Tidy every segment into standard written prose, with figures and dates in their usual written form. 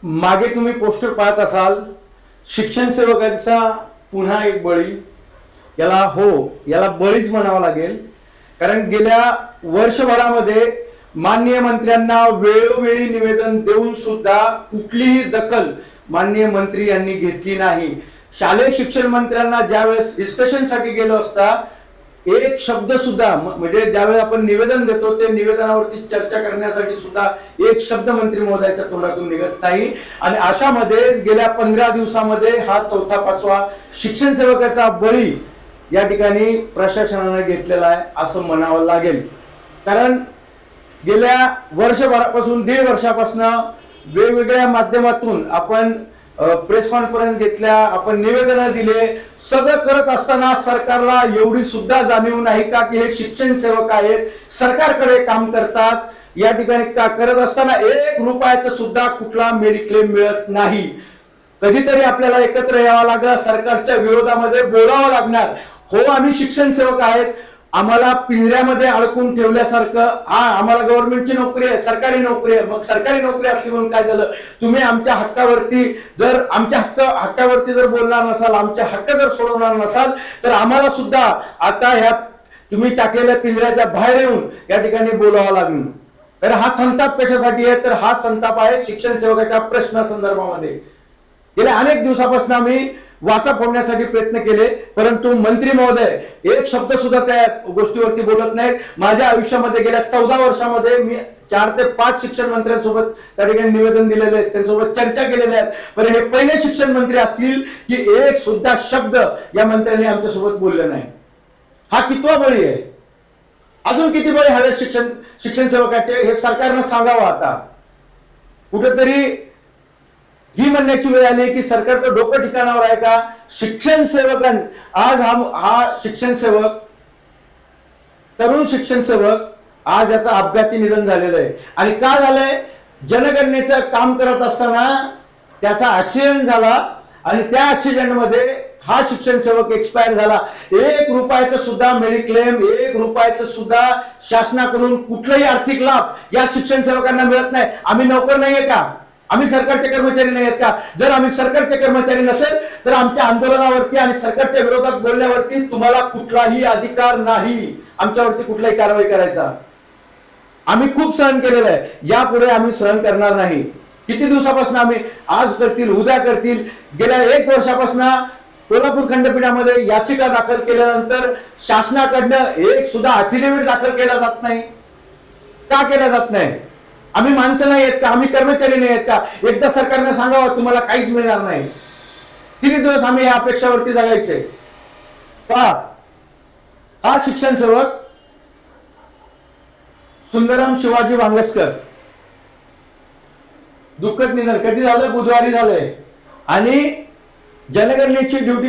मागे तुम्ही पोस्टर पाहत असाल, शिक्षण सेवकांचा पुन्हा एक बळी. याला बळीच म्हणावं लागेल, कारण गेल्या वर्षभरामध्ये माननीय मंत्र्यांना वेळोवेळी निवेदन देऊन सुद्धा कुठलीही दखल माननीय मंत्री यांनी घेतली नाही. शालेय शिक्षण मंत्र्यांना ज्यावेळेस डिस्कशनसाठी गेलो असता एक शब्द सुद्धा, म्हणजे ज्यावेळेस आपण निवेदन देतो ते निवेदनावरती चर्चा करण्यासाठी सुद्धा एक शब्द मंत्री महोदयाच्या तोंडातून निघत नाही. आणि अशामध्ये गेल्या 15 दिवसामध्ये हा 4था-5वा शिक्षण सेवकाचा बळी या ठिकाणी प्रशासनाने घेतलेला आहे असं म्हणावं लागेल. कारण गेल्या वर्षभरापासून 1.5 वर्षापासून वेगवेगळ्या माध्यमातून आपण प्रेस कॉन्फरन्स घेतल्या, आपण निवेदन दिले, सगळं करत असताना सरकारला एवढी सुद्धा जाणीव नाही का की हे शिक्षण सेवक आहेत, सरकारकडे काम करतात. या ठिकाणी का करत असताना 1 रुपयाचं सुद्धा कुठला मेडिक्लेम मिळत नाही. कधीतरी आपल्याला एकत्र यावं लागलं, सरकारच्या विरोधामध्ये बोलावं लागणार. हो, आम्ही शिक्षण सेवक आहेत, आम्हाला पिंजऱ्यामध्ये अडकून ठेवल्यासारखं, आम्हाला गव्हर्नमेंटची नोकरी आहे, सरकारी नोकरी आहे. मग सरकारी नोकरी असली म्हणून काय झालं? तुम्ही आमच्या हक्कावरती जर हक्कावरती जर बोलणार नसाल, आमचे हक्क जर सोडवणार नसाल, तर आम्हाला सुद्धा आता ह्या तुम्ही टाकलेल्या पिंजऱ्याच्या बाहेर येऊन या ठिकाणी बोलावं लागेल. तर हा संताप कशासाठी आहे? तर हा संताप आहे शिक्षण सेवकाच्या प्रश्नासंदर्भामध्ये. गेल्या अनेक दिवसापासून आम्ही वाचा फोडण्यासाठी प्रयत्न केले, परंतु मंत्री महोदय एक शब्द सुद्धा त्या गोष्टीवरती बोलत नाहीत. माझ्या आयुष्यामध्ये गेल्या 14 वर्षामध्ये मी 4 ते 5 शिक्षण मंत्र्यांसोबत त्या ठिकाणी निवेदन दिलेले आहेत, त्यांच्यासोबत चर्चा केलेल्या आहेत. पण हे पहिले शिक्षण मंत्री असतील की एक सुद्धा शब्द या मंत्र्यांनी आमच्यासोबत बोलले नाही. हा कितवा बळी आहे? अजून किती बळी हवे शिक्षण सेवकाचे हे सरकारनं सांगावं. आता कुठेतरी ही म्हणण्याची वेळ आली की सरकारचं डोकं ठिकाणावर आहे का? शिक्षण आज हा शिक्षण सेवक, तरुण शिक्षण सेवक आज याचा अपघाती निधन झालेलं आहे. आणि का झालंय? जनगणनेचं काम करत असताना त्याचा ऍक्सिडेंट झाला आणि त्या ऍक्सिडेंटमध्ये हा शिक्षण सेवक एक्सपायर झाला. 1 रुपयाचं सुद्धा मेडिक्लेम, 1 रुपयाचं सुद्धा शासनाकडून कुठलाही आर्थिक लाभ या शिक्षण सेवकांना मिळत नाही. आम्ही नोकर नाहीये का? आम्ही सरकारचे कर्मचारी नाही आहेत का? जर आम्ही सरकारचे कर्मचारी नसेल तर आमच्या आंदोलनावरती आणि सरकारच्या विरोधात बोलण्यावरती तुम्हाला कुठलाही अधिकार नाही आमच्यावरती कुठलाही कारवाई करायचा. आम्ही खूप सहन केलेलं आहे, यापुढे आम्ही सहन करणार नाही. किती दिवसापासून आम्ही, आज करतील, उद्या करतील, गेल्या 1 वर्षापासून कोल्हापूर खंडपीठामध्ये याचिका दाखल केल्यानंतर शासनाकडनं एक सुद्धा अफिडेव्हिट दाखल केला जात नाही. का केला जात नाही? आम्ही माणसं नाही आहेत का? आम्ही कर्मचारी नाही आहेत का? एकदा सरकारने सांगावं तुम्हाला काहीच मिळणार नाही. किती दिवस आम्ही या अपेक्षावरती जगायचे? हा शिक्षण सेवक सुंदरम शिवाजी वांगस्कर दुःखद निधन कधी झालं? बुधवारी झालंय. आणि जनगणनेची ड्युटी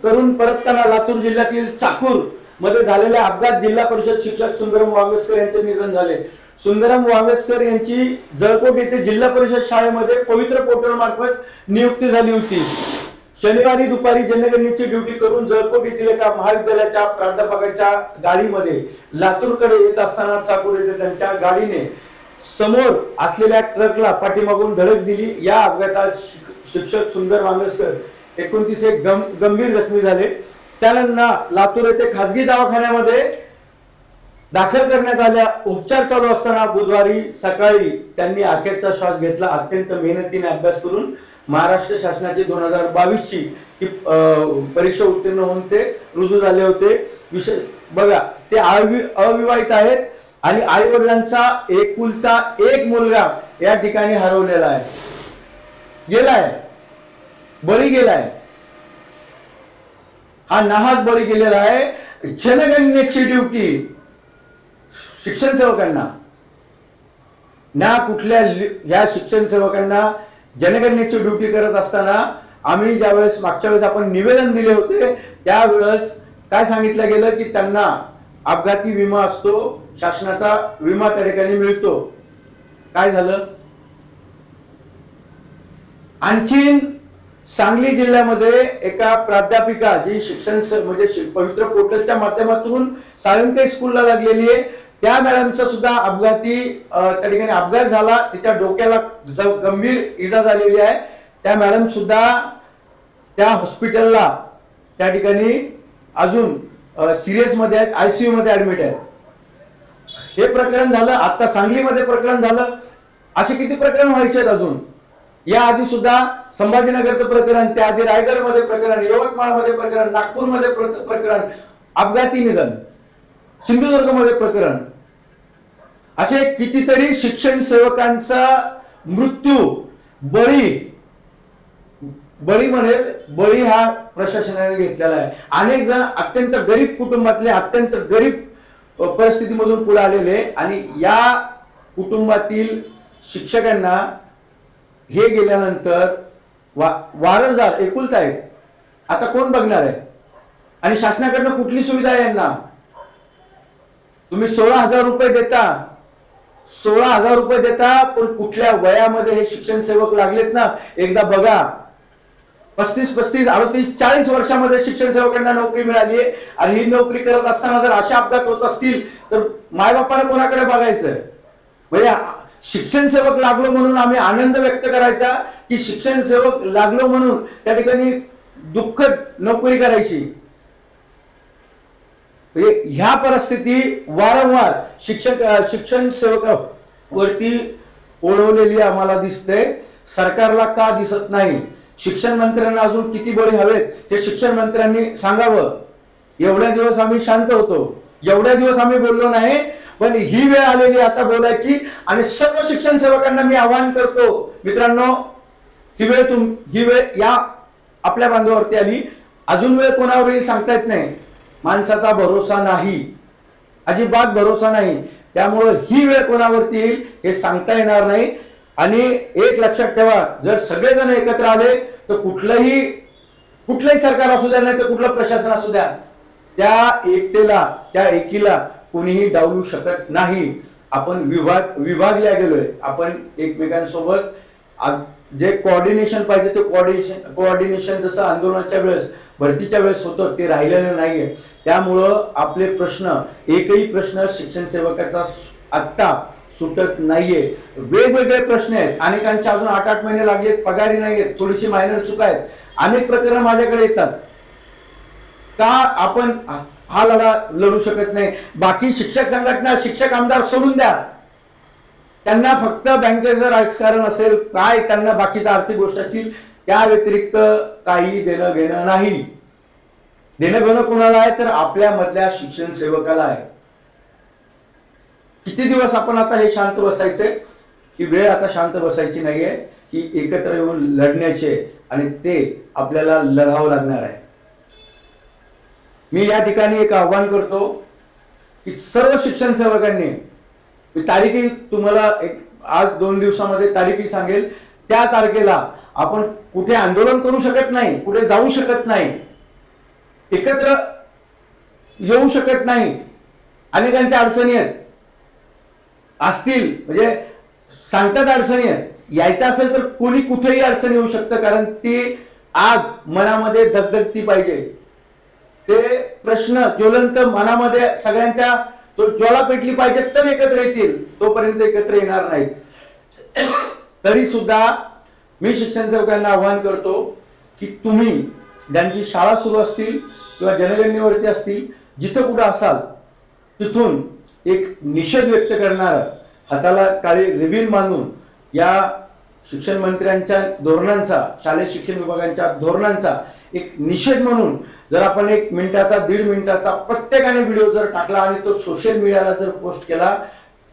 करून परतताना लातूर जिल्ह्यातील चाकूर मध्ये झालेल्या अपघात जिल्हा परिषद शिक्षक सुंदरम वांगस्कर यांचे निधन झाले. सुंदरम वांगस्कर यांची जळकोट येथे जिल्हा परिषद शाळेमध्ये पवित्र पोर्टल मार्फत नियुक्ती झाली होती. शनिवारी दुपारी जनगणनेची ड्युटी करून जळकोट येथील एका महाविद्यालयाच्या प्राध्यापकाच्या गाडीमध्ये लातूरकडे येत असताना चाकूर येथे त्यांच्या गाडीने समोर असलेल्या ट्रकला पाठीमागून धडक दिली. या अपघातात शिक्षक सुंदर वांगस्कर 29 गंभीर जखमी झाले. त्यांना लातूर येथे खासगी दवाखान्यामध्ये दाखल करण्यात आल्या. उपचार चालू असताना बुधवारी सकाळी त्यांनी अखेरचा श्वास घेतला. अत्यंत मेहनतीने अभ्यास करून महाराष्ट्र शासनाची 2022 ची परीक्षा उत्तीर्ण होऊन ते रुजू झाले होते. विषय बघा, ते अविवाहित आहेत आणि आई वडिलांचा एकुलता एक मुलगा या ठिकाणी हरवलेला आहे, गेलाय, बळी गेलाय. हा नाहक बळी गेलेला आहे. जनगणनेची ड्युटी शिक्षण सेवकांना ना कुठल्या या शिक्षण सेवकांना जनगणनेची ड्युटी करत असताना आम्ही ज्यावेळेस मागच्या वेळेस आपण निवेदन दिले होते त्यावेळेस काय सांगितलं गेलं की त्यांना अपघाती विमा असतो, शासनाचा विमा त्या ठिकाणी मिळतो. काय झालं? आणखीन सांगली जिल्ह्यामध्ये एका प्राध्यापिका जी शिक्षण म्हणजे पवित्र पोर्टलच्या माध्यमातून साळुंखे स्कूलला लागलेली आहे, त्या मॅडमचा सुद्धा अपघाती त्या ठिकाणी अपघात झाला, तिच्या डोक्याला गंभीर इजा झालेली आहे. त्या मॅडम सुद्धा त्या हॉस्पिटलला त्या ठिकाणी अजून सिरियस मध्ये आहेत, आयसीयू मध्ये ऍडमिट आहेत. हे प्रकरण झालं, आता सांगलीमध्ये प्रकरण झालं, असे किती प्रकरण व्हायचे आहेत अजून. या आधी सुद्धा संभाजीनगरचं प्रकरण, त्याआधी रायगडमध्ये प्रकरण, यवतमाळमध्ये प्रकरण, नागपूरमध्ये प्रकरण, अपघाती निधन, सिंधुदुर्गमध्ये प्रकरण, असे कितीतरी शिक्षण सेवकांचा मृत्यू, बळी म्हणेल, बळी हा प्रशासनाने घेतलेला आहे. अनेक जण अत्यंत गरीब कुटुंबातले, अत्यंत गरीब परिस्थितीमधून पुढे आलेले, आणि या कुटुंबातील शिक्षकांना हे गेल्यानंतर वारसदार एकुलता एक, आता कोण बघणार आहे? आणि शासनाकडनं कुठली सुविधा आहे यांना? तुम्ही 16,000 रुपये देता, 16,000 रुपये देता, पण कुठल्या वयामध्ये हे शिक्षण सेवक लागलेत ना एकदा बघा. 35, 38, 40 वर्षामध्ये शिक्षण सेवकांना नोकरी मिळाली आहे. आणि ही नोकरी करत असताना जर अशा अपघात होत असतील तर मायबापाला कोणाकडे बघायचं? म्हणजे शिक्षण सेवक लागलो म्हणून आम्ही आनंद व्यक्त करायचा, की शिक्षण सेवक लागलो म्हणून त्या ठिकाणी दुःखद नोकरी करायची? ह्या परिस्थिती वारंवार शिक्षण सेवकावरती ओढवलेली आम्हाला दिसते. सरकारला का दिसत नाही? शिक्षण मंत्र्यांना अजून किती बळी हवेत हे शिक्षण मंत्र्यांनी सांगावं. एवढ्या दिवस आम्ही शांत होतो, एवढ्या दिवस आम्ही बोललो नाही, पण ही वेळ आलेली आता बोलायची. आणि सर्व शिक्षण सेवकांना मी आवाहन करतो, मित्रांनो, ही वेळ या आपल्या बांधावरती आली. अजून वेळ कोणावर येईल सांगता येत नाही. माणसाचा भरोसा नाही, अजिबात भरोसा नाही. त्यामुळं ही वेळ कोणावरती येईल हे सांगता येणार नाही. आणि एक लक्षात ठेवा, जर सगळेजण एकत्र आले तर कुठलंही सरकार असू द्या, नाही तर कुठलं प्रशासन असू द्या, त्या एकीला कोणीही डावलू शकत नाही. आपण विभागल्या गेलोय. आपण एकमेकांसोबत जे कोऑर्डिनेशन पाहिजे ते कोऑर्डिनेशन जसं आंदोलनाच्या वेळेस, भरतीच्या वेळेस होतं, ते राहिलेलं नाहीये. त्यामुळं आपले प्रश्न, एकही प्रश्न शिक्षण सेवकाचा आत्ता सुटत नाहीये. वेगवेगळे प्रश्न आहेत. अनेकांचे अजून 8-8 महिने लागलेत, पगारी नाहीयेत, थोडीशी मायनर चुका आहेत. अनेक प्रकरण माझ्याकडे येतात. का आपण हा लढा लढू शकत नाही? बाकी शिक्षक संघटना, शिक्षक आमदार सोडून द्या, त्यांना फक्त बँकेचं राजकारण असेल, काय त्यांना बाकीच्या आर्थिक गोष्टी असतील, त्या व्यतिरिक्त काही देणं घेणं नाही. देणं घेणं कोणाला आहे? तर आपल्या मधल्या शिक्षण सेवकाला आहे. किती दिवस आपण आता हे शांत बसायचे? ही वेळ आता शांत बसायची नाहीये, ही एकत्र येऊन लढण्याचे, आणि ते आपल्याला लढावं लागणार आहे. मी या ठिकाणी एक आव्हान करतो की सर्व शिक्षण सेवकांनी, मी तारीखी तुम्हाला आज 2 दिवसामध्ये तारीखी सांगेल, त्या तारखेला आपण कुठे आंदोलन करू शकत नाही, कुठे जाऊ शकत नाही, एकत्र येऊ शकत नाही. अनेकांच्या अडचणी आहेत असतील, म्हणजे सांगतात अडचणी आहेत. यायचं असेल तर कोणी कुठेही अडचण येऊ शकतं, कारण ती आग मनामध्ये धगधगती पाहिजे. ते प्रश्न ज्वलंत मनामध्ये सगळ्यांच्या ज्वाला पेटली पाहिजे, तर एकत्र येतील. तोपर्यंत एकत्र येणार नाहीत. तरी सुद्धा मी शिक्षण सेवकांना आवाहन करतो की तुम्ही ज्यांची शाळा सुरू असतील किंवा जनगणनेवरती असतील, जिथं कुठं असाल तिथून एक निषेध व्यक्त करणार, हाताला काळी रिबीन बांधून या शिक्षण मंत्र्यांच्या धोरणांचा, शालेय शिक्षण विभागांच्या धोरणांचा एक निषेध म्हणून जर आपण 1 मिनिटाचा 1.5 मिनिटाचा प्रत्येकाने व्हिडिओ जर टाकला आणि तो सोशल मीडियाला जर पोस्ट केला,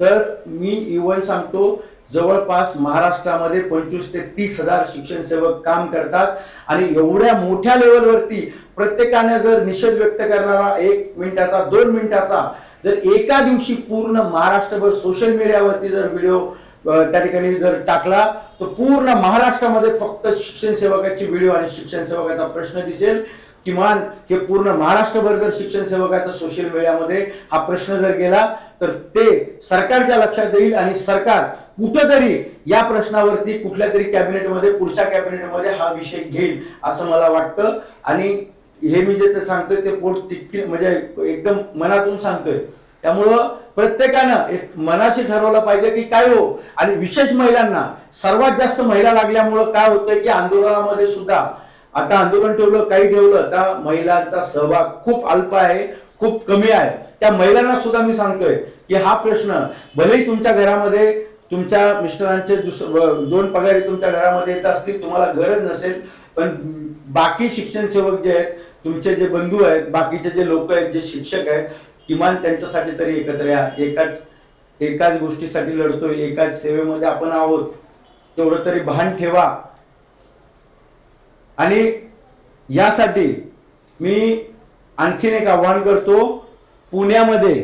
तर मी इव्हन सांगतो, जवळपास महाराष्ट्रामध्ये 25,000 ते 30,000 शिक्षण सेवक काम करतात. आणि एवढ्या मोठ्या लेवलवरती प्रत्येकाने जर निषेध व्यक्त करणारा 1 मिनिटाचा 2 मिनिटाचा जर एका दिवशी पूर्ण महाराष्ट्रभर सोशल मीडियावरती जर व्हिडिओ त्या ठिकाणी जर टाकला, तर पूर्ण महाराष्ट्रामध्ये फक्त शिक्षण सेवकाची व्हिडिओ आणि शिक्षण सेवकाचा प्रश्न दिसेल. किमान हे पूर्ण महाराष्ट्रभर जर शिक्षण सेवकाचा सोशल मीडियामध्ये हा प्रश्न जर गेला, तर ते सरकारच्या लक्षात येईल आणि सरकार कुठेतरी या प्रश्नावरती कुठल्या तरी कॅबिनेटमध्ये, पुढच्या कॅबिनेटमध्ये हा विषय घेईल असं मला वाटतं. आणि हे मी जे सांगतोय ते पोट तितकी म्हणजे एकदम मनातून सांगतोय, त्यामुळं प्रत्येकानं एक मनाशी ठरवलं पाहिजे की काय हो, आणि विशेष महिलांना सर्वात जास्त महिला लागल्यामुळं काय होतंय की आंदोलनामध्ये सुद्धा आता आंदोलन ठेवलं काही ठेवलं तर महिलांचा सहभाग खूप अल्प आहे, खूप कमी आहे. त्या महिलांना सुद्धा मी सांगतोय की हा प्रश्न भलेही तुमच्या घरामध्ये तुमच्या मिस्टरांचे दोन पगारी तुमच्या घरामध्ये येत असतील, तुम्हाला गरज नसेल, पण बाकी शिक्षण सेवक जे आहेत, तुमचे जे बंधू आहेत, बाकीचे जे लोक आहेत, जे शिक्षक आहेत, किमान त्यांच्यासाठी तरी एकत्र या. एकाच गोष्टीसाठी लढतोय, एकाच सेवेमध्ये आपण आहोत, तेवढं तरी भान ठेवा. आणि यासाठी मी आणखीन एक आव्हान करतो. पुण्यामध्ये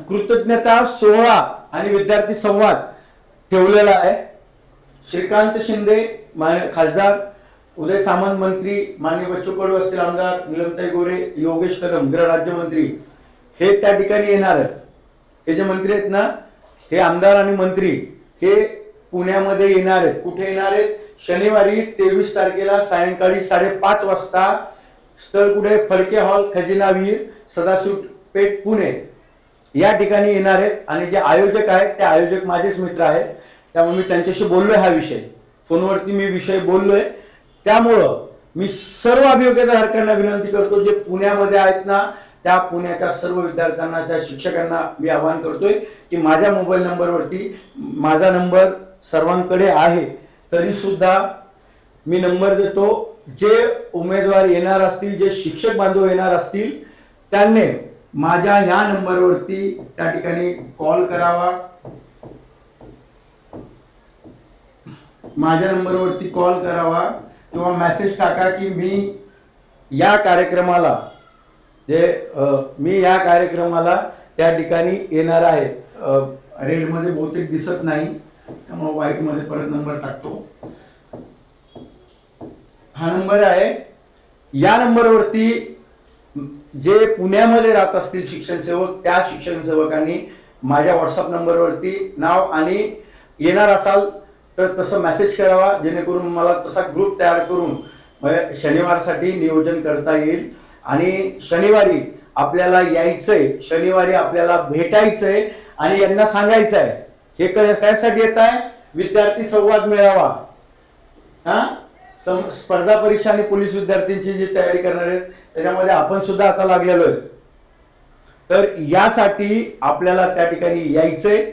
कृतज्ञता सोहळा आणि विद्यार्थी संवाद ठेवलेला आहे. श्रीकांत शिंदे खासदार, उदय सामंत मंत्री, माननीय बच्चू कडू असतील आमदार, नीलमताई गोरे, योगेश कदम गृह राज्यमंत्री हे त्या ठिकाणी येणार आहेत. हे जे मंत्री आहेत ना, हे आमदार आणि मंत्री हे पुण्यामध्ये येणार आहेत. कुठे येणार आहेत? शनिवारी 23 तारखेला सायंकाळी 5:30 वाजता. स्थळ कुठे? फडके हॉल, खजिनावीर, सदाशिव पेठ, पुणे या ठिकाणी येणार आहेत. आणि जे आयोजक आहेत ते आयोजक माझेच मित्र आहेत, त्यामुळे मी त्यांच्याशी बोललोय. हा विषय फोनवरती मी विषय बोललोय. त्यामुळं मी सर्व अभियोग्यताधारकांना विनंती करतो, जे पुण्यामध्ये आहेत ना, त्या पुण्याच्या सर्व विद्यार्थ्यांना, त्या शिक्षकांना मी आवाहन करतोय की माझ्या मोबाईल नंबरवरती, माझा नंबर सर्वांकडे आहे तरी सुद्धा मी नंबर देतो. जे उमेदवार येणार असतील, जे शिक्षक बांधव येणार असतील, त्यांनी माझ्या ह्या नंबरवरती त्या ठिकाणी कॉल करावा. माझ्या नंबरवरती कॉल करावा किंवा मेसेज टाका की मी या कार्यक्रमाला त्या ठिकाणी येणार आहे. रेड मध्ये बहुतेक दिसत नाही, त्यामुळे व्हाईट मध्ये परत नंबर टाकतो. हा नंबर आहे. या नंबरवरती जे पुण्यामध्ये राहत असतील शिक्षण सेवक, त्या शिक्षण सेवकांनी माझ्या व्हॉट्सअप नंबरवरती नाव आणि येणार असाल तर तसं मेसेज करावा, जेणेकरून मला तसा ग्रुप तयार करून शनिवारसाठी नियोजन करता येईल. आणि शनिवारी आपल्याला यायचंय, शनिवारी आपल्याला भेटायचंय आणि यांना सांगायचंय. हे कशासाठी येत आहे? विद्यार्थी संवाद मेळावा. स्पर्धा परीक्षा आणि पोलीस विद्यार्थ्यांची जी तयारी करणार आहेत त्याच्यामध्ये आपण सुद्धा आता लागलेलो आहे. तर यासाठी आपल्याला त्या ठिकाणी यायचंय,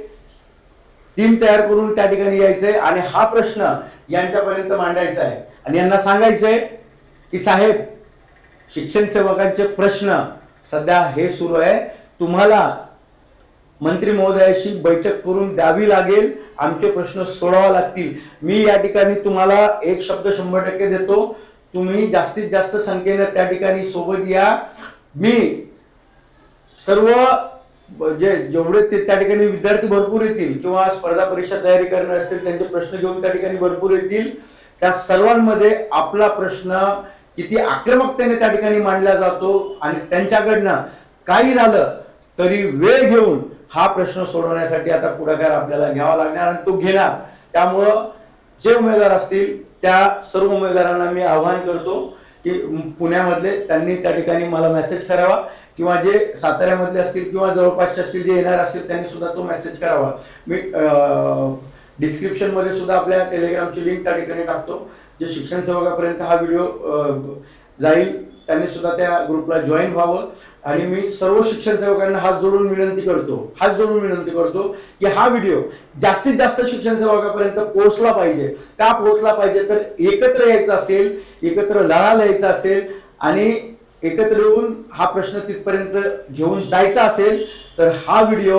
टीम तयार करून त्या ठिकाणी यायचंय आणि हा प्रश्न यांच्यापर्यंत मांडायचा आहे. आणि यांना सांगायचंय की साहेब, शिक्षण सेवकांचे प्रश्न सध्या हे सुरू आहे, तुम्हाला मंत्री महोदयाशी बैठक करून द्यावी लागेल, आमचे प्रश्न सोडवावे लागतील. मी या ठिकाणी तुम्हाला एक शब्द 100% देतो, तुम्ही जास्तीत जास्त संख्येने त्या ठिकाणी सोबत या. मी सर्व जेवढे त्या ठिकाणी विद्यार्थी भरपूर येतील किंवा स्पर्धा परीक्षा तयारी करणार असतील त्यांचे प्रश्न घेऊन त्या ठिकाणी भरपूर येतील. त्या सर्वांमध्ये आपला प्रश्न किती आक्रमकतेने त्या ठिकाणी मांडला जातो आणि त्यांच्याकडनं काही झालं तरी वेळ घेऊन हा प्रश्न सोडवण्यासाठी आता पुढाकार आपल्याला घ्यावा लागणार आणि तो घेणार. त्यामुळं जे उमेदवार असतील त्या सर्व उमेदवारांना मी आवाहन करतो की पुण्यामधले त्यांनी त्या ठिकाणी मला मेसेज करावा किंवा जे साताऱ्यामधले असतील किंवा जवळपासचे असतील जे येणार असतील त्यांनी सुद्धा तो मेसेज करावा. मी डिस्क्रिप्शन मध्ये सुद्धा आपल्या टेलिग्रामची लिंक त्या ठिकाणी टाकतो. जे शिक्षण सेवकापर्यंत हा व्हिडिओ जाईल त्यांनी सुद्धा त्या ग्रुपला जॉईन व्हावं. आणि मी सर्व शिक्षण सेवकांना हात जोडून विनंती करतो की हा व्हिडिओ जास्तीत जास्त शिक्षण सेवकापर्यंत पोहोचला पाहिजे. का पोहोचला पाहिजे? तर एकत्र यायचं असेल, एकत्र लढा यायचा असेल आणि एकत्र येऊन हा प्रश्न तिथपर्यंत घेऊन जायचा असेल तर हा व्हिडिओ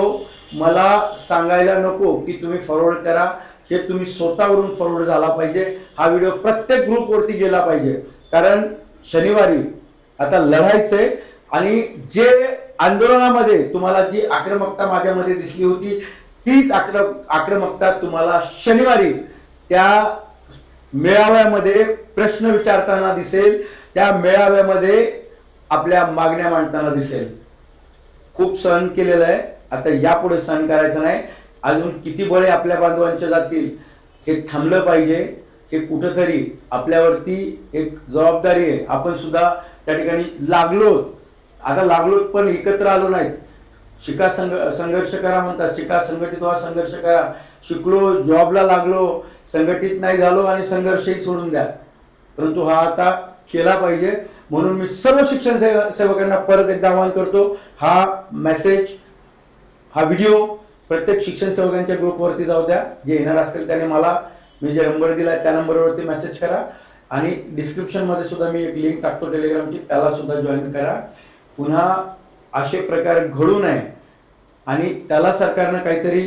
मला सांगायला नको की तुम्ही फॉरवर्ड करा, हे तुम्ही स्वतःवरून फॉरवर्ड झाला पाहिजे. हा व्हिडिओ प्रत्येक ग्रुपवरती गेला पाहिजे. कारण शनिवारी आता लढायचंय आणि जे आंदोलनामध्ये तुम्हाला जी आक्रमकता माझ्यामध्ये दिसली होती तीच आक्रमकता तुम्हाला शनिवारी त्या मेळाव्यामध्ये प्रश्न विचारताना दिसेल, त्या मेळाव्यामध्ये आपल्या मागण्या मांडताना दिसेल. खूप सहन केलेलं आहे, आता यापुढे सहन करायचं नाही. अजून किती बळे आपल्या बांधवांच्या जातील हे थांबलं पाहिजे. हे कुठंतरी आपल्यावरती एक जबाबदारी आहे. आपण सुद्धा त्या ठिकाणी लागलो आता लागलो पण एकत्र आलो नाहीत. शिका संघर्ष करा म्हणतात, शिका संघटित व्हा संघर्ष करा. शिकलो, जॉबला लागलो, संघटित नाही झालो आणि संघर्षही सोडून द्या. परंतु हा आता केला पाहिजे. म्हणून मी सर्व शिक्षण सेवकांना परत एकदा आवाहन करतो, हा मेसेज, हा व्हिडिओ प्रत्येक शिक्षण सेवकांच्या ग्रुपवरती जाऊ द्या. जे येणार असतील त्याने मला, मी जे नंबर दिला त्या नंबरवरती मेसेज करा. आणि डिस्क्रिप्शनमध्ये सुद्धा मी एक लिंक टाकतो टेलिग्रामची, त्याला सुद्धा जॉईन करा. पुन्हा असे प्रकार घडू नये आणि त्याला सरकारनं काहीतरी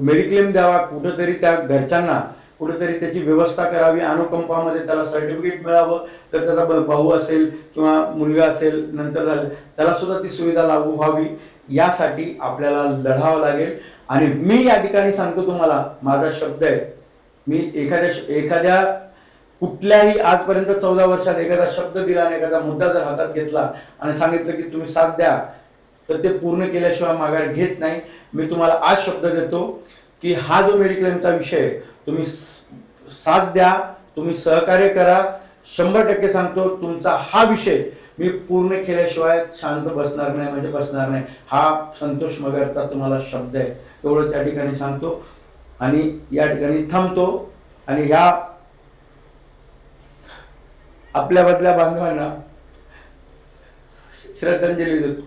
मेडिक्लेम द्यावा, कुठंतरी त्या घरच्यांना कुठेतरी त्याची व्यवस्था करावी. अनुकंपामध्ये त्याला सर्टिफिकेट मिळावं, तर त्याचा भाऊ असेल किंवा मुलगा असेल नंतर झालं त्याला सुद्धा ती सुविधा लागू व्हावी. यासाठी आपल्याला लढावं लागेल. आणि मी या ठिकाणी सांगतो तुम्हाला, माझा शब्द आहे, मी एखाद्या कुठल्याही आजपर्यंत 14 वर्षात एखादा शब्द दिला आणि एखादा मुद्दा जर हातात घेतला आणि सांगितलं की तुम्ही साथ द्या, तर ते पूर्ण केल्याशिवाय माघार घेत नाही. मी तुम्हाला आज शब्द देतो की हा जो मेडिक्लेमचा विषय, तुम्ही साथ द्या, तुम्ही सहकार्य करा. 100% सांगतो, तुमचा हा विषय मी पूर्ण केल्याशिवाय शांत बसणार नाही, म्हणजे बसणार नाही. हा संतोष मगरचा तुम्हाला शब्द आहे. एवढंच या ठिकाणी सांगतो आणि या ठिकाणी थांबतो. आणि ह्या आपल्या बदल्या बांधवांना श्रद्धांजली देतो.